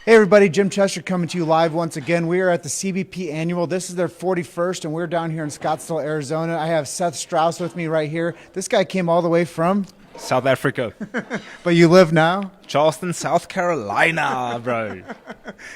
Hey everybody, Jim Chester coming to you live once again. We are at the CBP annual. This is their 41st and we're down here in Scottsdale, Arizona. I have Seth Strauss with me right here. This guy came all the way from, South Africa. but you live now? Charleston, South Carolina, bro.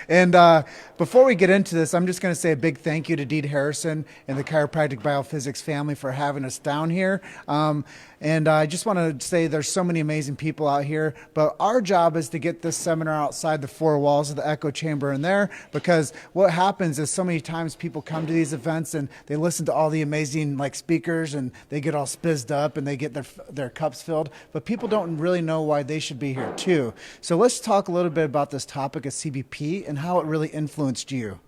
And before we get into this, I'm just going to say a big thank you to Deed Harrison and the Chiropractic Biophysics family for having us down here. And I just want to say there's so many amazing people out here, but our job is to get this seminar outside the four walls of the echo chamber in there, because what happens is so many times people come to these events and they listen to all the amazing speakers and they get all spizzed up and they get their cups filled, but people don't really know why they should be here too. So let's talk a little bit about this topic of CBP and how it really influenced you.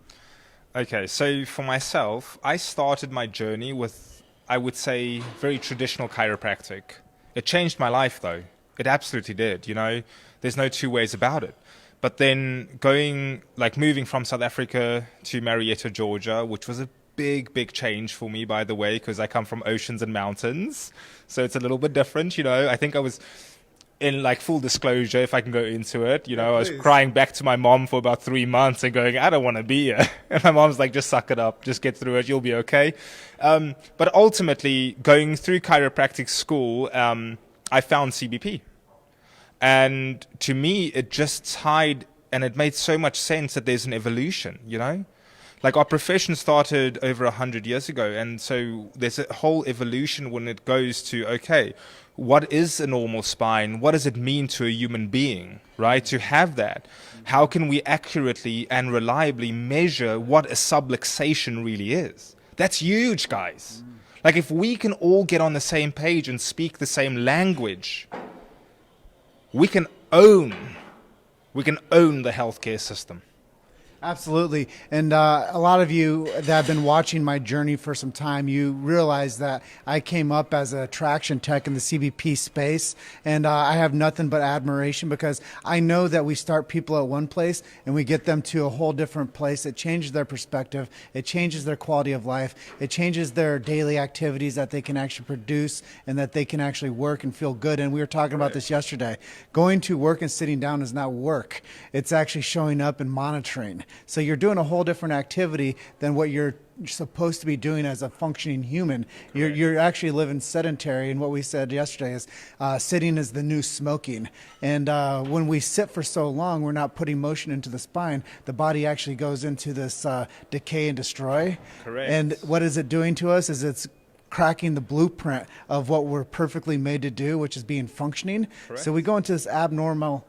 Okay, so for myself, I started my journey with, I would say, very traditional chiropractic. It changed my life, though. It absolutely did, There's no two ways about it. But then moving from South Africa to Marietta, Georgia, which was a big, big change for me, by the way, because I come from oceans and mountains. So it's a little bit different, I think I was, in full disclosure, if I can go into it, I was crying back to my mom for about 3 months and going, I don't want to be here. And my mom's like, just suck it up, just get through it, you'll be okay. But ultimately, going through chiropractic school, I found CBP. And to me, it just tied, and it made so much sense that there's an evolution, Our profession started over 100 years ago, and so there's a whole evolution when it goes to, okay, what is a normal spine? What does it mean to a human being, right? To have that. How can we accurately and reliably measure what a subluxation really is? That's huge, guys. If we can all get on the same page and speak the same language, we can own the healthcare system. Absolutely. And a lot of you that have been watching my journey for some time, you realize that I came up as a traction tech in the CBP space. And I have nothing but admiration, because I know that we start people at one place and we get them to a whole different place. It changes their perspective. It changes their quality of life. It changes their daily activities that they can actually produce and that they can actually work and feel good. And we were talking about this yesterday. Going to work and sitting down is not work. It's actually showing up and monitoring. So you're doing a whole different activity than what you're supposed to be doing as a functioning human. You're actually living sedentary, and what we said yesterday is sitting is the new smoking. And when we sit for so long, we're not putting motion into the spine. The body actually goes into this decay and destroy. Correct. And what is it doing to us is it's cracking the blueprint of what we're perfectly made to do, which is being functioning. Correct. So we go into this abnormal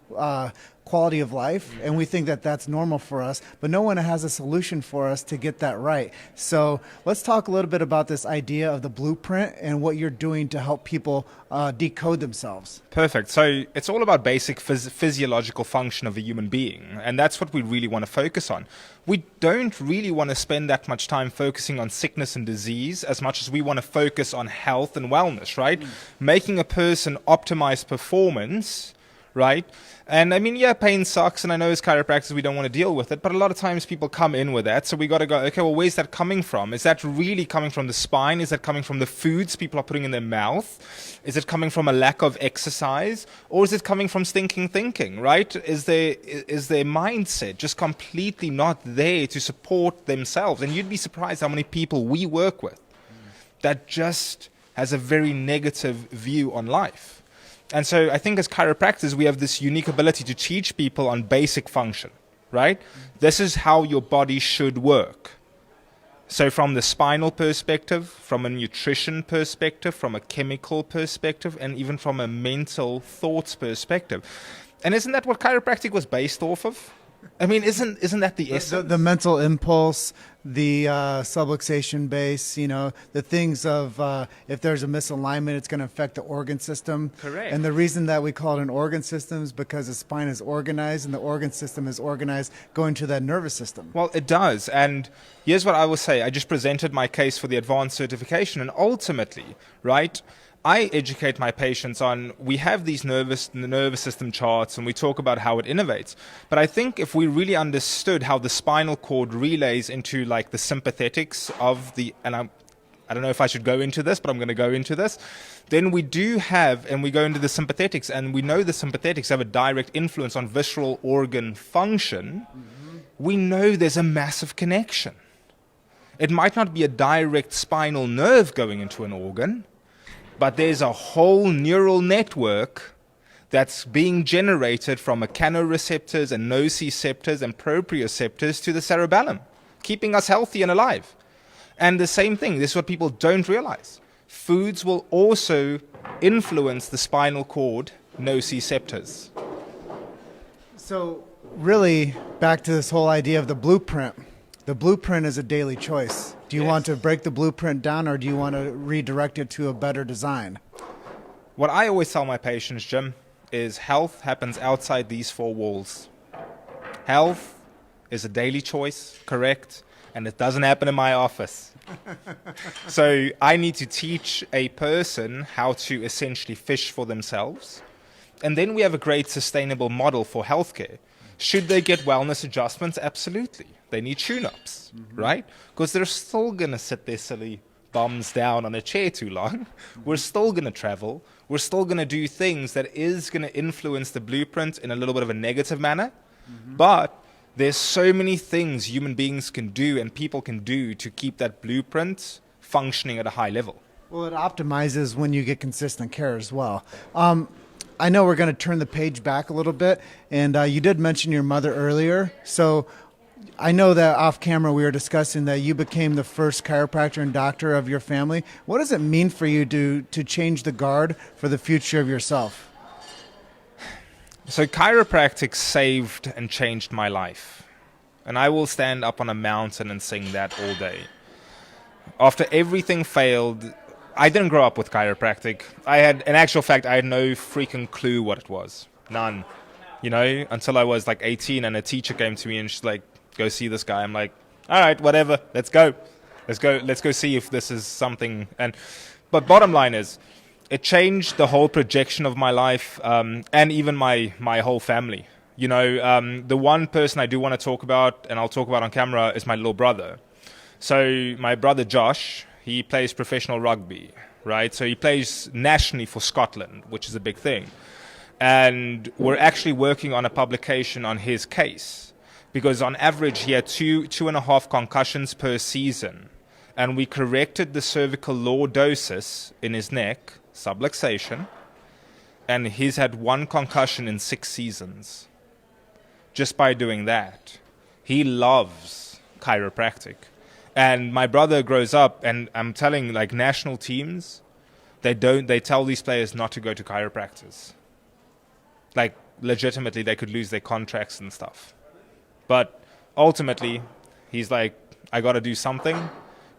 quality of life, and we think that that's normal for us, but no one has a solution for us to get that right. So let's talk a little bit about this idea of the blueprint and what you're doing to help people decode themselves. Perfect. So it's all about basic physiological function of a human being, and that's what we really want to focus on. We don't really want to spend that much time focusing on sickness and disease as much as we want to focus on health and wellness, right? Making a person optimize performance, right? And I mean, yeah, pain sucks, and I know as chiropractors we don't want to deal with it, but a lot of times people come in with that, so we got to go, okay, well, where's that coming from? Is that really coming from the spine? Is that coming from the foods people are putting in their mouth? Is it coming from a lack of exercise? Or is it coming from stinking thinking, right? Is their mindset just completely not there to support themselves? And you'd be surprised how many people we work with that just has a very negative view on life. And so I think as chiropractors, we have this unique ability to teach people on basic function, right? This is how your body should work. So from the spinal perspective, from a nutrition perspective, from a chemical perspective, and even from a mental thoughts perspective. And isn't that what chiropractic was based off of? I mean, isn't that the essence? The mental impulse, the subluxation base, the things of if there's a misalignment, it's going to affect the organ system. Correct. And the reason that we call it an organ system is because the spine is organized and the organ system is organized going to that nervous system. Well, it does. And here's what I will say. I just presented my case for the advanced certification, and ultimately, right, I educate my patients on, we have these nervous system charts and we talk about how it innovates. But I think if we really understood how the spinal cord relays into the sympathetics of the, and I don't know if I should go into this, but I'm going to go into this. Then we do have, and we go into the sympathetics, and we know the sympathetics have a direct influence on visceral organ function. We know there's a massive connection. It might not be a direct spinal nerve going into an organ, but there's a whole neural network that's being generated from mechanoreceptors and nociceptors and proprioceptors to the cerebellum, keeping us healthy and alive. And the same thing, this is what people don't realize. Foods will also influence the spinal cord nociceptors. So really, back to this whole idea of the blueprint. The blueprint is a daily choice. Do you want to break the blueprint down, or do you want to redirect it to a better design? What I always tell my patients, Jim, is health happens outside these four walls. Health is a daily choice, correct? And it doesn't happen in my office. So I need to teach a person how to essentially fish for themselves. And then we have a great sustainable model for healthcare. Should they get wellness adjustments? Absolutely. They need tune-ups, right? Because they're still going to sit their silly bums down on a chair too long. We're still going to travel. We're still going to do things that is going to influence the blueprint in a little bit of a negative manner. But there's so many things human beings can do and people can do to keep that blueprint functioning at a high level. Well, it optimizes when you get consistent care as well. I know we're going to turn the page back a little bit, and you did mention your mother earlier. So I know that off camera we were discussing that you became the first chiropractor and doctor of your family. What does it mean for you to change the guard for the future of yourself? So chiropractic saved and changed my life. And I will stand up on a mountain and sing that all day. After everything failed, I didn't grow up with chiropractic. In actual fact, I had no freaking clue what it was. None. You know, until I was like 18 and a teacher came to me and she's like, go see this guy. I'm like, all right, whatever, let's go. Let's go see if this is something. But bottom line is, it changed the whole projection of my life, and even my whole family. You know, the one person I do want to talk about, and I'll talk about on camera, is my little brother. So my brother Josh, he plays professional rugby, right? So he plays nationally for Scotland, which is a big thing. And we're actually working on a publication on his case, because on average he had 2.5 concussions per season. And we corrected the cervical lordosis in his neck, subluxation, and he's had 1 concussion in 6 seasons just by doing that. He loves chiropractic. And my brother grows up, and I'm telling, like, national teams, they tell these players not to go to chiropractors. Like, legitimately, they could lose their contracts and stuff. But ultimately, he's like, I got to do something.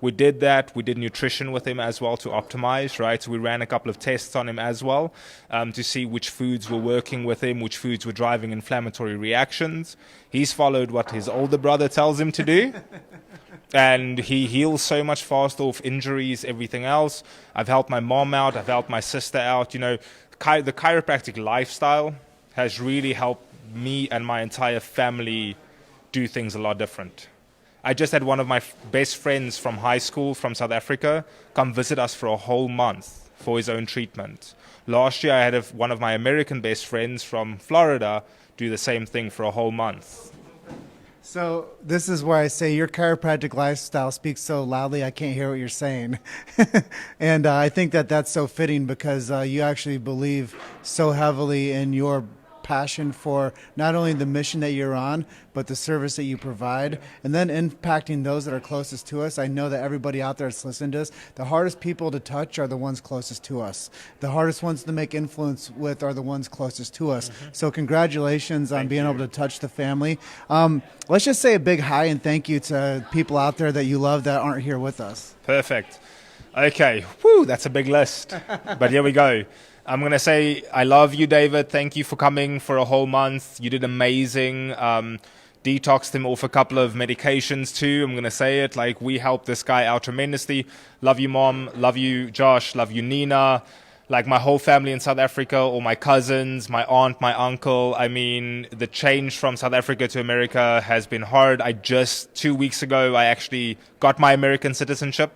We did that. We did nutrition with him as well to optimize, right? So we ran a couple of tests on him as well to see which foods were working with him, which foods were driving inflammatory reactions. He's followed what his older brother tells him to do. And he heals so much faster off injuries, everything else. I've helped my mom out. I've helped my sister out. You know, the chiropractic lifestyle has really helped me and my entire family do things a lot different. I just had one of my best friends from high school from South Africa come visit us for a whole month for his own treatment. Last year I had one of my American best friends from Florida do the same thing for a whole month. So this is where I say your chiropractic lifestyle speaks so loudly I can't hear what you're saying. And I think that that's so fitting because you actually believe so heavily in your passion for not only the mission that you're on, but the service that you provide, and then impacting those that are closest to us. I know that everybody out there that's listening to us, the hardest people to touch are the ones closest to us. The hardest ones to make influence with are the ones closest to us. So congratulations on being able to touch the family. Let's just say a big hi and thank you to people out there that you love that aren't here with us. Perfect. Okay. Whew, that's a big list. But here we go. I'm going to say, I love you, David. Thank you for coming for a whole month. You did amazing. Detoxed him off a couple of medications too. I'm going to say it. Like, we helped this guy out tremendously. Love you, Mom. Love you, Josh. Love you, Nina. Like, my whole family in South Africa, all my cousins, my aunt, my uncle. I mean, the change from South Africa to America has been hard. 2 weeks ago, I actually got my American citizenship.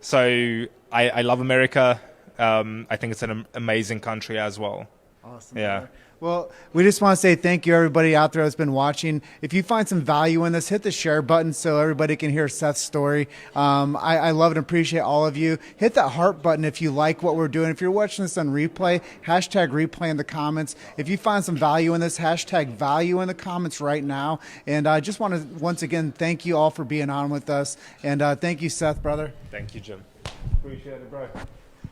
So I love America. I think it's an amazing country as well. Awesome. Yeah. Brother. Well, we just want to say thank you, everybody out there that's been watching. If you find some value in this, hit the share button so everybody can hear Seth's story. I love and appreciate all of you. Hit that heart button if you like what we're doing. If you're watching this on replay, hashtag replay in the comments. If you find some value in this, hashtag value in the comments right now. And I just want to, once again, thank you all for being on with us. And thank you, Seth, brother. Thank you, Jim. Appreciate it, bro.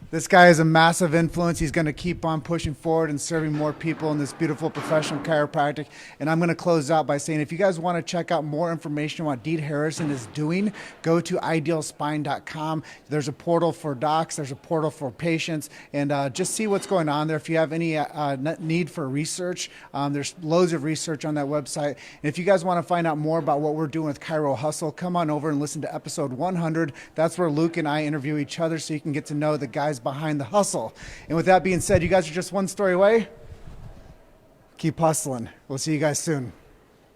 This guy is a massive influence. He's going to keep on pushing forward and serving more people in this beautiful professional chiropractic. And I'm going to close out by saying, if you guys want to check out more information on what Deed Harrison is doing, go to idealspine.com. There's a portal for docs. There's a portal for patients. And just see what's going on there. If you have any need for research, there's loads of research on that website. And if you guys want to find out more about what we're doing with Chiro Hustle, come on over and listen to episode 100. That's where Luke and I interview each other so you can get to know the guys behind the hustle. And with that being said, you guys are just one story away. Keep hustling. We'll see you guys soon.